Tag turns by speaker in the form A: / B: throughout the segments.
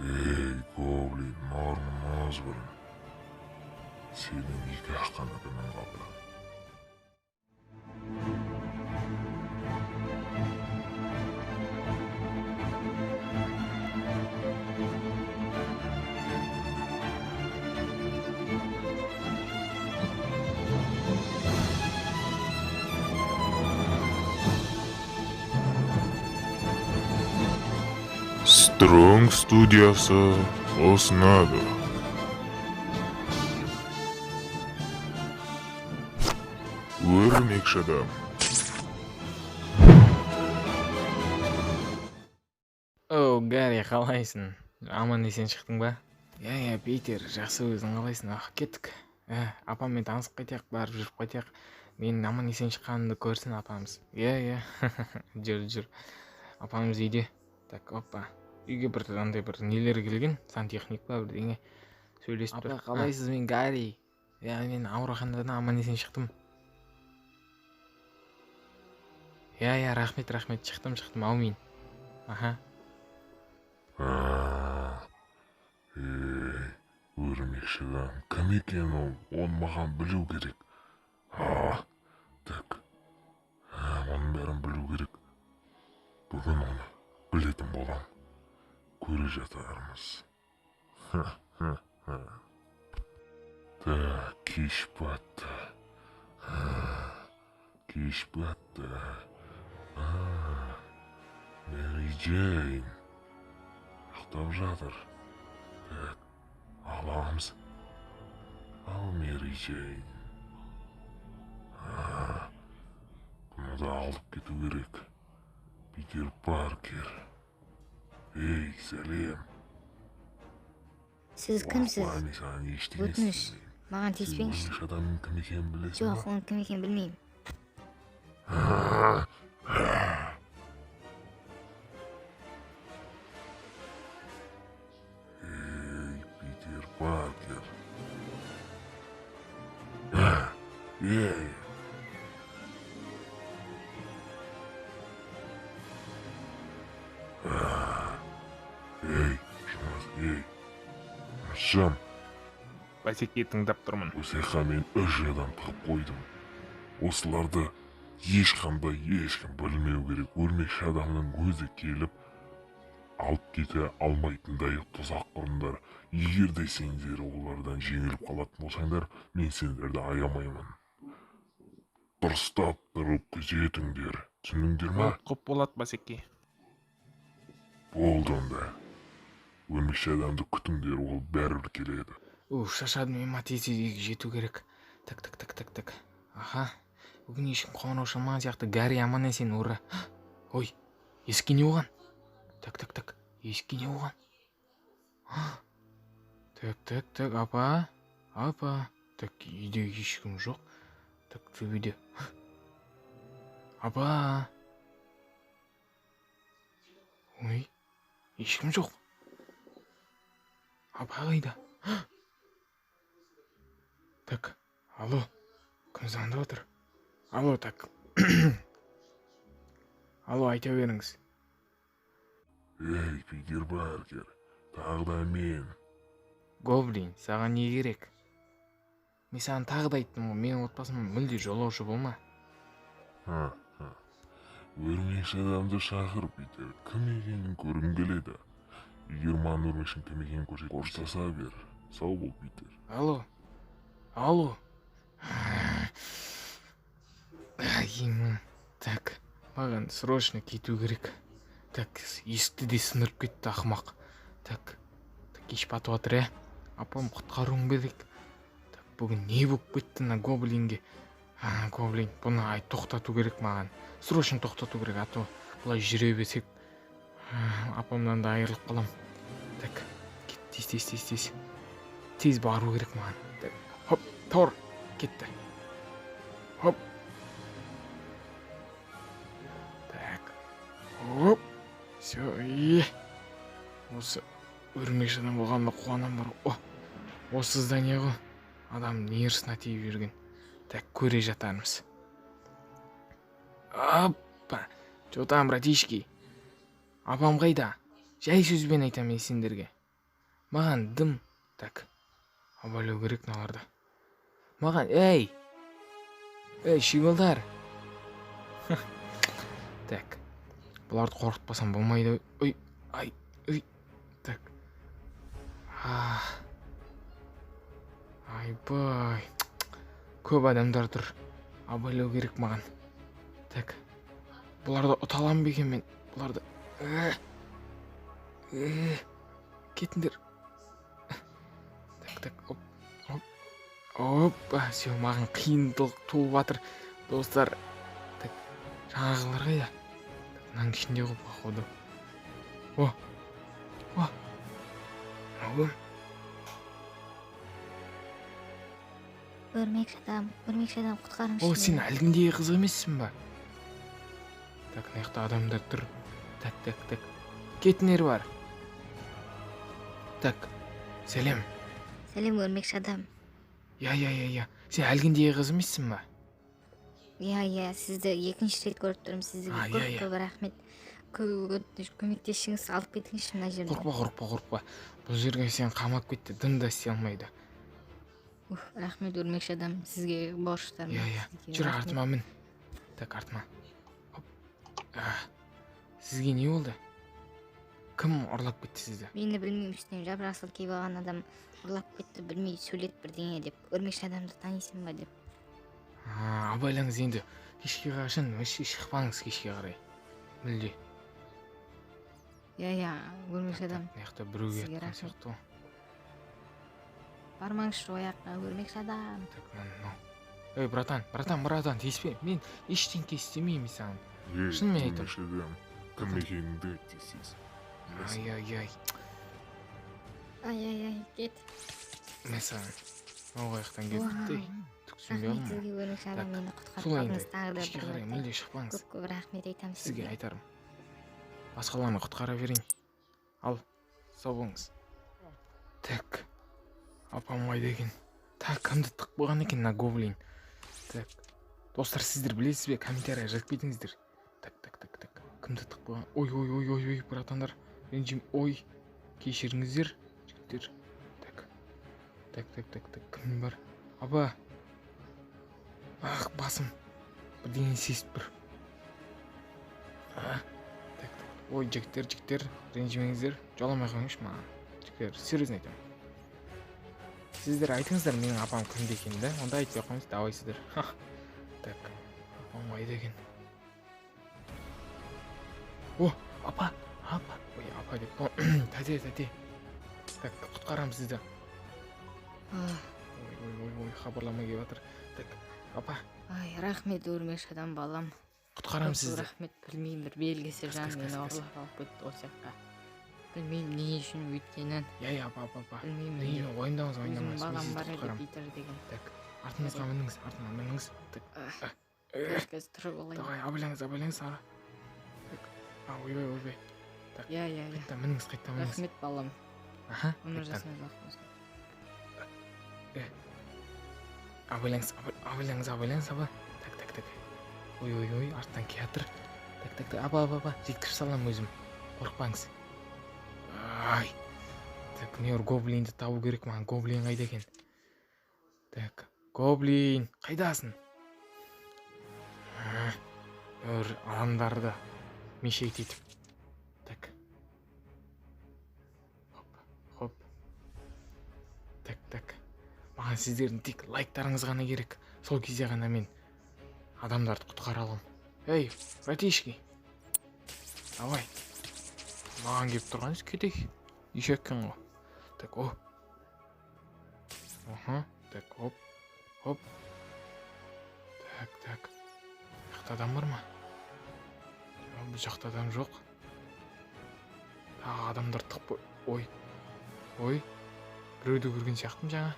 A: Ey goblin, normoz birin. Senin nikah qanaqadan qoldi? Strong studiyasi o'snadi. Өрмекшідім.
B: Оу, Гарри, қалайсың? Аман есен шықтың ба? Иә, Питер, жақсы, өзің қалайсың? Кеттік. Апаммен танысып қайтайық, барып жүріп қайтайық. Менің аман есен шыққанымды көрсін апамыз. Иә. Жүр. Апамыз үйде. Так, опа. Үйге андай бір нелер келген, сантехник па бірдеңе сөйлесіп тұр. Апа, қалайсыз, мен Гарри? Мен ауруханадан аман есен шықтым. Иә, рахмет, шықтым, аумин. Аха.
A: Өрмекшідім. Кім екен ол? Оны маған білу керек. Так. Оның бәрін білу керек. Бүгін оны білетін болам. Көре жатармыз. Так, кеш батты. Мэри Джейн ұйықтап жатыр. Так, аламыз. Ал Мэри Джейн. Бұны да алып кету керек. Питер Паркер. Ей, сәлем.
C: Сіз кімсіз? Өтініш, маған
A: Сіз
C: тиіспеңізші.
A: өрмекші адамның кім екенін білесің
C: Жоқ,
A: ба?
C: оның кім екенін білмеймін.
A: Ей, Питер Паркер. Ей. Ей, жұмақ, ей. Ашам,
B: Басеке тыңдап тұрмын.
A: осыға мен 3 адам тығып қойдым. Осыларды ешкім білмеу керек. Өрмекші адамның өзі келіп алып кете алмайтындай тұзақ құрыңдар. Егер де сендер олардан жеңіліп қалатын болсаңдар, мен сендерді аямаймын. Дұрыстап тұрып күзетіңдер. Түсіндіңдер ма?
B: Құп болады, Басеке.
A: Болды онда. Өрмекші адамды күтіңдер, ол бәрібір келеді.
B: Шашадым, мен матезиге жету керек. Так. Аха. Бүгін ешкім қоңырау шалмаған сияқты. Гарри аман есен, ура. Ой, есікке не болған? Так. Есікке не болған? Так, апа. Так, үйде ешкім жоқ. Так, төбеде. Апа. Ой, ешкім жоқ. Апа қайда? Так, алло, кім звондап отыр? Алло, так. Алло, айта беріңіз.
A: Ей, Питер Паркер, тағы да мен.
B: Гоблин, саған не керек? Мен саған тағы да айттым ғой, менің отбасыма мүлде жолаушы болма.
A: Өрмекші адамды шақыр, Питер. Кім екенін көргім келеді. Егер маған өрмекшінің кім екенін көрсет, қоштаса бер. Сау бол, Питер.
B: Алло. Так, маған срочно кету керек. Так, есікті де сындырып кетті, ақымақ. Так, кеш батып жатыр, апам құтқаруым керек. Так, бүгін не болып кетті мына гоблинге? Гоблин, бұны тоқтату керек маған. Срочно тоқтату керек, а то бұлай жүре берсек апамнан да айырылып қалам. Так, тез. Тез бару керек маған. Так, хоп, тор, кетті. Хоп. Так, хоп. Все, осы өрмекші адам болғанда қуанам бар. Осы здание ғой. Адам нервысына тиіп жүрген. Так, көре жатармыз. Опа, что там, братишки? Апам қайда? Жай сөзбен айтам мен сендерге. Маған дым. Так. Абайлау керек мыналарды. Маған, ей, шиголдар. Так. Бұларды қорқытпасам болмайды. Ой, ай, ой. Так. Айбай. Көп адамдар тұр. Абайлау керек маған. Так. Бұларды ұта аламын ба екен мен? Бұларды. Кетіңдер. Так. Оп. Все, маған қиындық туып жатыр. Достар. Так. Жаңағылар қайда? Мынаның ішінде ғой походу.
C: Өрмекші адам құтқарыңызшы.
B: Сен әлгіндегі қыз емессің ба? Так, мына жақта адамдар тұр. Так. Кетіңдер бар. Так. Сәлем.
C: Сәлем, өрмекші адам.
B: Я. Сен әлгіндегі қыз емессің ба?
C: Я, сізді екінші рет көріп тұрмын. Сізге көп рахмет. Көмектесіңіз, алып кетіңізші мына жерден.
B: Қорқпа. Бұл жерге сен қамап кетті, дым да істей алмайды.
C: Рахмет, өрмекші адам. Сізге борыштарым.
B: Я. Жүр, артыма мін. Так, артыма. Сізге не болды? Кім ұрлап кетті сізді?
C: Мені білмеймін, үстіне жап-жасыл киіп алған адам ұрлап кетті, білмей сөйлет бірдеңе деп. Өрмекші адамды танисың ба деп.
B: Абайлаңыз енді. Кешке қашан шықпаңыз кешке қарай. Мүлде.
C: Я, өрмекші адам.
B: Мына жақта біреуге атқан сияқты ғой.
C: Бармаңызшы ояққа, өрмекші адам.
B: Так, ей, братан, тиіспе. Мен ештеңке істемеймін саған. Шынымен айтамын.
A: Кім екеніңді айтесіз.
C: Ай, кет.
B: Мәсәлән, ол қаяқтан кетті. Түсінбей
C: Рахмет сізге, өрмекші адам, мені құтқарып
B: солай
C: қалдыңыз. Тағы да
B: кешке қарай мүлде шықпаңыз.
C: көп рахмет айтамын
B: Сізге айтарым. Басқаларны құтқара берейін. Ал, сау болыңыз. Так. Апам қайда екен? Так, кімді тық болған екен мына гоблин? Так. Достар, сіздер білесіз бе? Комментария жазып кетіңіздер. Так. Кімді тық болған? Ой, братандар. Ренжим, ой. Кешіріңіздер, жігіттер. Так. Кім бар? Апа. Басым. Бірдеңе сезіп бір. Ой, жігіттер, ренжімеңіздер. Жоламай қойыңызшы маған. Жігіттер, серьезно айтамын. Сіздер айтыңыздар менің апам кімде екен, да? Онда айтпай қойыңыз, давайсыздар. Так, апам қайда екен? Апа. Ой, апа деп. Тәте. Так, құтқарам сізді. Ой, хабарлама келіп жатыр. Так, апа.
C: Ай, рахмет, өрмекші адам балам.
B: Құтқарам сізді.
C: Рахмет, білмеймін, бір белгісі жан мені ұрлап алып кетті осы жаққа. Білмеймін не үшін өйткенін.
B: Я, апа.
C: Білмеймін.
B: Ойындамыз.
C: Өзім балам
B: Мен
C: бар
B: сізді
C: еді
B: құтқарам.
C: Питер деген.
B: Так, артыңызға мініңіз. Так.
C: Қазір тұрып алайын.
B: Давай, абайлаңыз ара. Ойбай.
C: Я.
B: Қайта мініңіз.
C: Рахмет балам. Өмір
B: Қайттан.
C: жасыңыз ұзақ болсын.
B: Абайлаңыз, аба. Так. Ой, арттан келатыр. Так, аба. Жеткізіп салам өзім. Қорықпаңыз. Ай. Так, не гоблинді табу керек маған. Гоблин қайда екен? Так, гоблин, қайдасың? Адамдарды мешейт етіп. Так. Хоп. Так. Маған сіздердің тек лайктарыңыз ғана керек. Сол кезде ғана мен адамдарды құтқара аламын. Ей, братишки. Давай. Маған келіп тұрғаныз кетейік. Еще екен ғой. Так, Так, хоп. Так. Жақта адам бар ма? Бұл жақта адам жоқ. Тағы адамдар тық. Ой. Біреуді көрген сияқтым жаңа.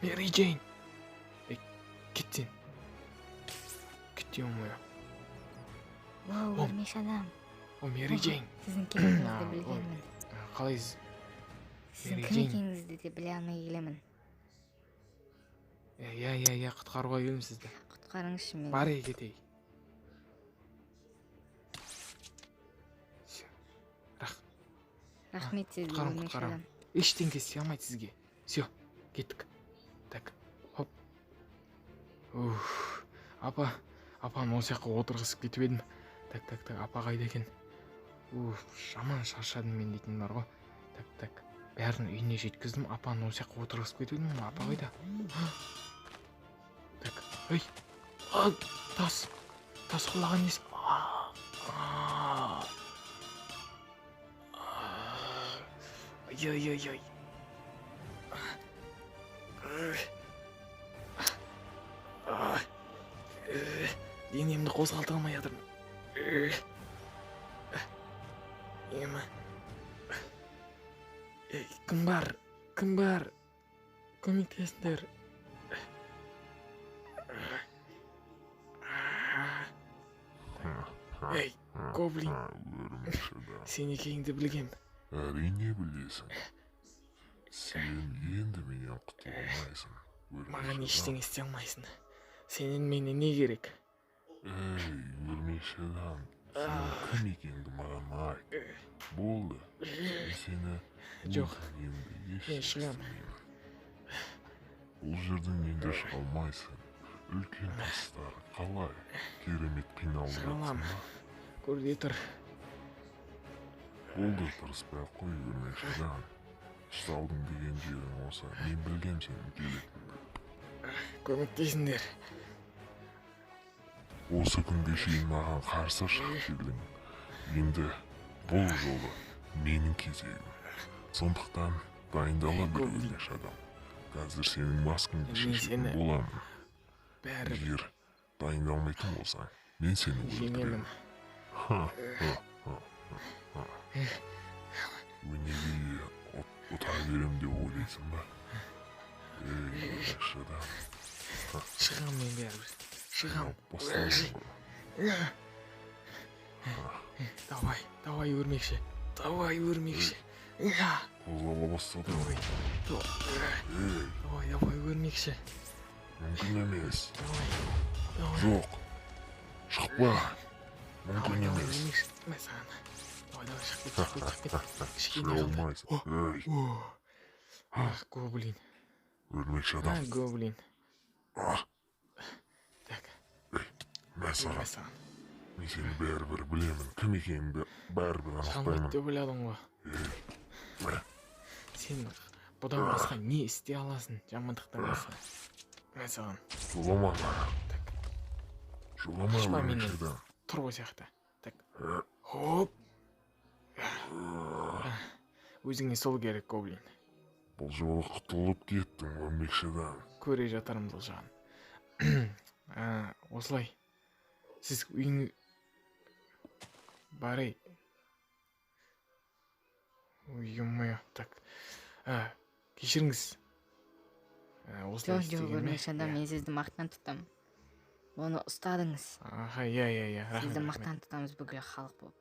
B: Мэри Джейн. Кет сен. Кет ё-моё.
C: Вау, өрмекші адам.
B: Мэри Джейн.
C: Сіздің кім екеніңізді білгенмін.
B: Қалайсыз?
C: Сіздің кім екеніңізді де біле алмай келемін.
B: Я, құтқаруға келдім сізді.
C: Құтқарыңызшы мені.
B: Бар кетейік.
C: рахмет сізге
B: құтқарам
C: өрмекші
B: құтқарам
C: адам.
B: ештеңе істей алмайды сізге. Все, кеттік. Так, хоп. Уф. Апаны осы жаққа отырғызып кетіп едім. Так, апа қайда екен? Жаман шаршадым мен дейтін бар ғой. Так, бәрін үйіне жеткіздім. Апаны осы жаққа отырғызып кетіп едім. Апа қайда? Так, ей, тас құлаған несі? Ай. Денемді қозғалта алмай жатырмын. Кім бар? Көмектесіңдер. Ей, гоблин,
A: Өрмекші адам.
B: сен екеніңді білгем.
A: Әрине білесің. Сен енді менен құтыла алмайсың.
B: Маған ештеңе істей алмайсың. Сенен менен не керек?
A: Ей, өрмекші адам, сен кім екеніңді маған айт. Болды, мен сені
B: Жоқ,
A: енді еш
B: мен шығам.
A: естімеймін. Бұл жерден енді шыға алмайсың. Үлкен тастар қалай? Керемет қиналып
B: Шыға
A: жатсың
B: аламын.
A: ба?
B: Көрде тұр.
A: Болды, тырыспай ақ қой өрмекші адам. Ұсталдың деген жерің болса, мен білгем сенің келетініңді.
B: Көмектесіңдер.
A: Осы күнге шейін маған қарсы шығып келдің. Енді бұл жолы менің кезегім. Сондықтан дайындала бер өрмекші адам. Қазір сенің маскаңды
B: Мен
A: шешетін
B: сені-
A: боламын.
B: Бәрі
A: Егер дайындалмайтын болсаң, мен сені
B: жеңемін.
A: өлтіремін. Өнеге ұта берем деп ойлайсың ба? Ей, өрмекші адам.
B: Шығам мен бәрібір. Шығам.
A: Басталды ма?
B: Давай өрмекші.
A: Қозғала бастады ма? Ей,
B: Давай өрмекші.
A: мүмкін емес.
B: Давай.
A: Жоқ. Шықпа. Мүмкін емес.
B: Өрмекші. Мен саған. Давай, шығып кет. Кішкене
A: Шыға
B: қалды.
A: алмайсың. Ей,
B: Гоблин.
A: өрмекші адам.
B: Гоблин.
A: Ah,
B: Так,
A: Мен саған.
B: мен саған.
A: Мен сені бәрібір білемін. Кім екеніңді бәрібір
B: Шығамайды
A: анықтаймын.
B: деп ойладың ғой.
A: Мә,
B: Сен бұдан басқа не істей аласың жамандықтан басқа? Мен саған.
A: жолама маған.
B: Так,
A: Жолама
B: қашпа
A: өрмекші
B: менен.
A: адам.
B: Тұр ғой сияқты. Так,
A: Ә,
B: хоп. Өзіңе сол керек, гоблин.
A: Бұл жолы құтылып кеттің өрмекші адам.
B: Көре жатармыз ол жағын. Осылай. Сіз үйіңе барай. Ой, так. Кешіріңіз. Осылай
C: Жоқ,
B: істегеніме.
C: өрмекші адам, мен сізді мақтан тұтамын. Оны ұстадыңыз.
B: Аха, иә,
C: Сізді
B: рахмет.
C: мақтан тұтамыз бүкіл халық болып.